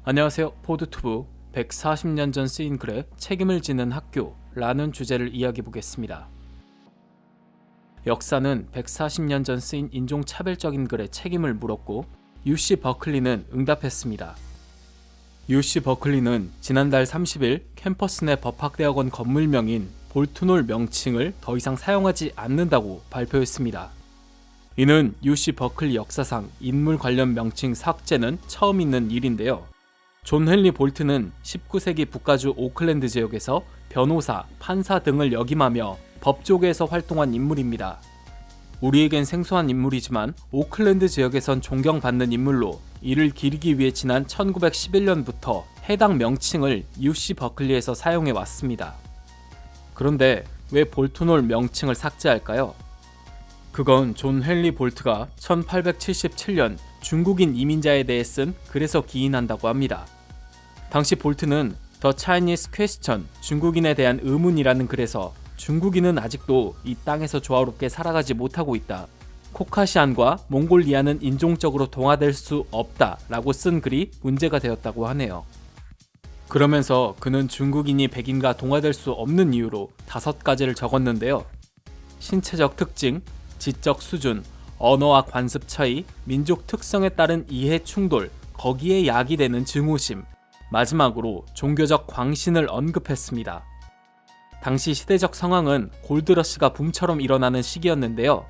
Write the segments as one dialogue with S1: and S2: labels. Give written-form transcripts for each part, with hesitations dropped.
S1: 안녕하세요. 포드투브 140년 전 쓰인 글에 책임을 지는 학교라는 주제를 이야기해보겠습니다. 역사는 140년 전 쓰인 인종차별적인 글에 책임을 물었고 UC 버클리는 응답했습니다. UC 버클리는 지난달 30일 캠퍼스 내 법학대학원 건물명인 볼튼홀 명칭을 더 이상 사용하지 않는다고 발표했습니다. 이는 UC 버클리 역사상 인물 관련 명칭 삭제는 처음 있는 일인데요. 존 헨리 볼튼은 19세기 북가주 오클랜드 지역에서 변호사, 판사 등을 역임하며 법조계에서 활동한 인물입니다. 우리에겐 생소한 인물이지만 오클랜드 지역에선 존경받는 인물로 이를 기리기 위해 지난 1911년부터 해당 명칭을 UC 버클리에서 사용해 왔습니다. 그런데 왜 볼튼홀 명칭을 삭제할까요? 그건 존 헨리 볼트가 1877년 중국인 이민자에 대해 쓴 글에서 기인한다고 합니다. 당시 볼트는 The Chinese Question, 중국인에 대한 의문이라는 글에서 중국인은 아직도 이 땅에서 조화롭게 살아가지 못하고 있다. 코카시안과 몽골리아는 인종적으로 동화될 수 없다 라고 쓴 글이 문제가 되었다고 하네요. 그러면서 그는 중국인이 백인과 동화될 수 없는 이유로 5가지를 적었는데요. 신체적 특징, 지적 수준, 언어와 관습 차이, 민족 특성에 따른 이해 충돌, 거기에 야기되는 증오심, 마지막으로 종교적 광신을 언급했습니다. 당시 시대적 상황은 골드러시가 붐처럼 일어나는 시기였는데요.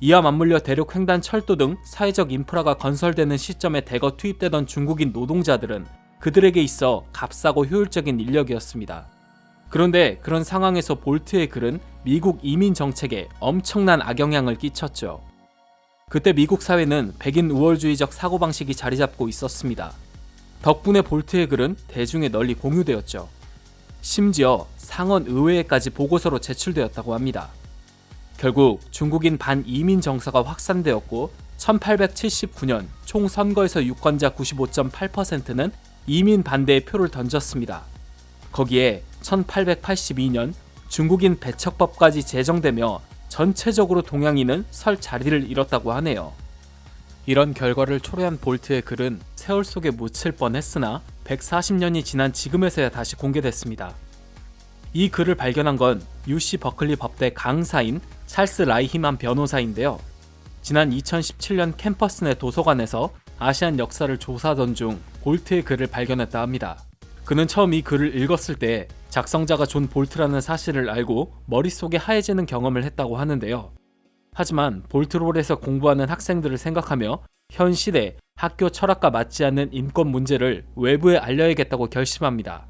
S1: 이와 맞물려 대륙 횡단 철도 등 사회적 인프라가 건설되는 시점에 대거 투입되던 중국인 노동자들은 그들에게 있어 값싸고 효율적인 인력이었습니다. 그런데 그런 상황에서 볼트의 글은 미국 이민 정책에 엄청난 악영향을 끼쳤죠. 그때 미국 사회는 백인 우월주의적 사고방식이 자리잡고 있었습니다. 덕분에 볼트의 글은 대중에 널리 공유되었죠. 심지어 상원 의회에까지 보고서로 제출되었다고 합니다. 결국 중국인 반이민 정서가 확산되었고 1879년 총선거에서 유권자 95.8%는 이민 반대의 표를 던졌습니다. 거기에 1882년 중국인 배척법까지 제정되며 전체적으로 동양인은 설 자리를 잃었다고 하네요. 이런 결과를 초래한 볼트의 글은 세월 속에 묻힐 뻔했으나 140년이 지난 지금에서야 다시 공개됐습니다. 이 글을 발견한 건 UC 버클리 법대 강사인 찰스 라이히만 변호사인데요. 지난 2017년 캠퍼스 내 도서관에서 아시안 역사를 조사하던 중 볼트의 글을 발견했다 합니다. 그는 처음 이 글을 읽었을 때 작성자가 존 볼트라는 사실을 알고 머릿속에 하얘지는 경험을 했다고 하는데요. 하지만 볼트롤에서 공부하는 학생들을 생각하며 현 시대 학교 철학과 맞지 않는 인권 문제를 외부에 알려야겠다고 결심합니다.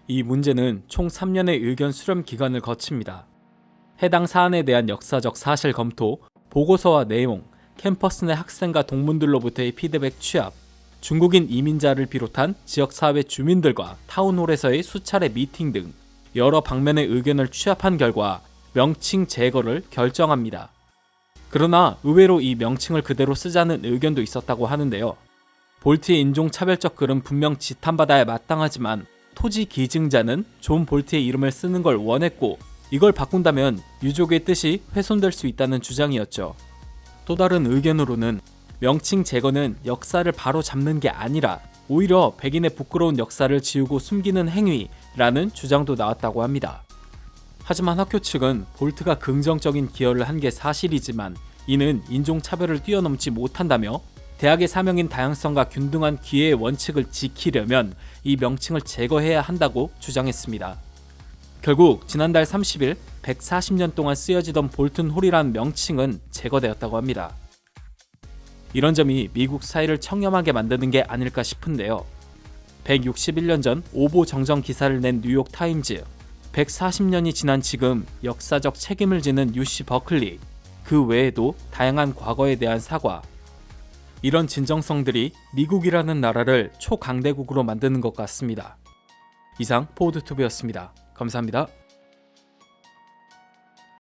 S1: 이 문제는 총 3년의 의견 수렴 기간을 거칩니다. 해당 사안에 대한 역사적 사실 검토, 보고서와 내용, 캠퍼스 내 학생과 동문들로부터의 피드백 취합, 중국인 이민자를 비롯한 지역사회 주민들과 타운홀에서의 수차례 미팅 등 여러 방면의 의견을 취합한 결과 명칭 제거를 결정합니다. 그러나 의외로 이 명칭을 그대로 쓰자는 의견도 있었다고 하는데요. 볼트의 인종차별적 글은 분명 지탄받아야 마땅하지만 토지 기증자는 존 볼트의 이름을 쓰는 걸 원했고 이걸 바꾼다면 유족의 뜻이 훼손될 수 있다는 주장이었죠. 또 다른 의견으로는 명칭 제거는 역사를 바로 잡는 게 아니라 오히려 백인의 부끄러운 역사를 지우고 숨기는 행위라는 주장도 나왔다고 합니다. 하지만 학교 측은 볼트가 긍정적인 기여를 한 게 사실이지만 이는 인종차별을 뛰어넘지 못한다며 대학의 사명인 다양성과 균등한 기회의 원칙을 지키려면 이 명칭을 제거해야 한다고 주장했습니다. 결국 지난달 30일 140년 동안 쓰여지던 볼튼홀이라는 명칭은 제거되었다고 합니다. 이런 점이 미국 사회를 청렴하게 만드는 게 아닐까 싶은데요. 161년 전 오보 정정 기사를 낸 뉴욕 타임즈, 140년이 지난 지금 역사적 책임을 지는 UC 버클리, 그 외에도 다양한 과거에 대한 사과, 이런 진정성들이 미국이라는 나라를 초강대국으로 만드는 것 같습니다. 이상 포드투브였습니다. 감사합니다.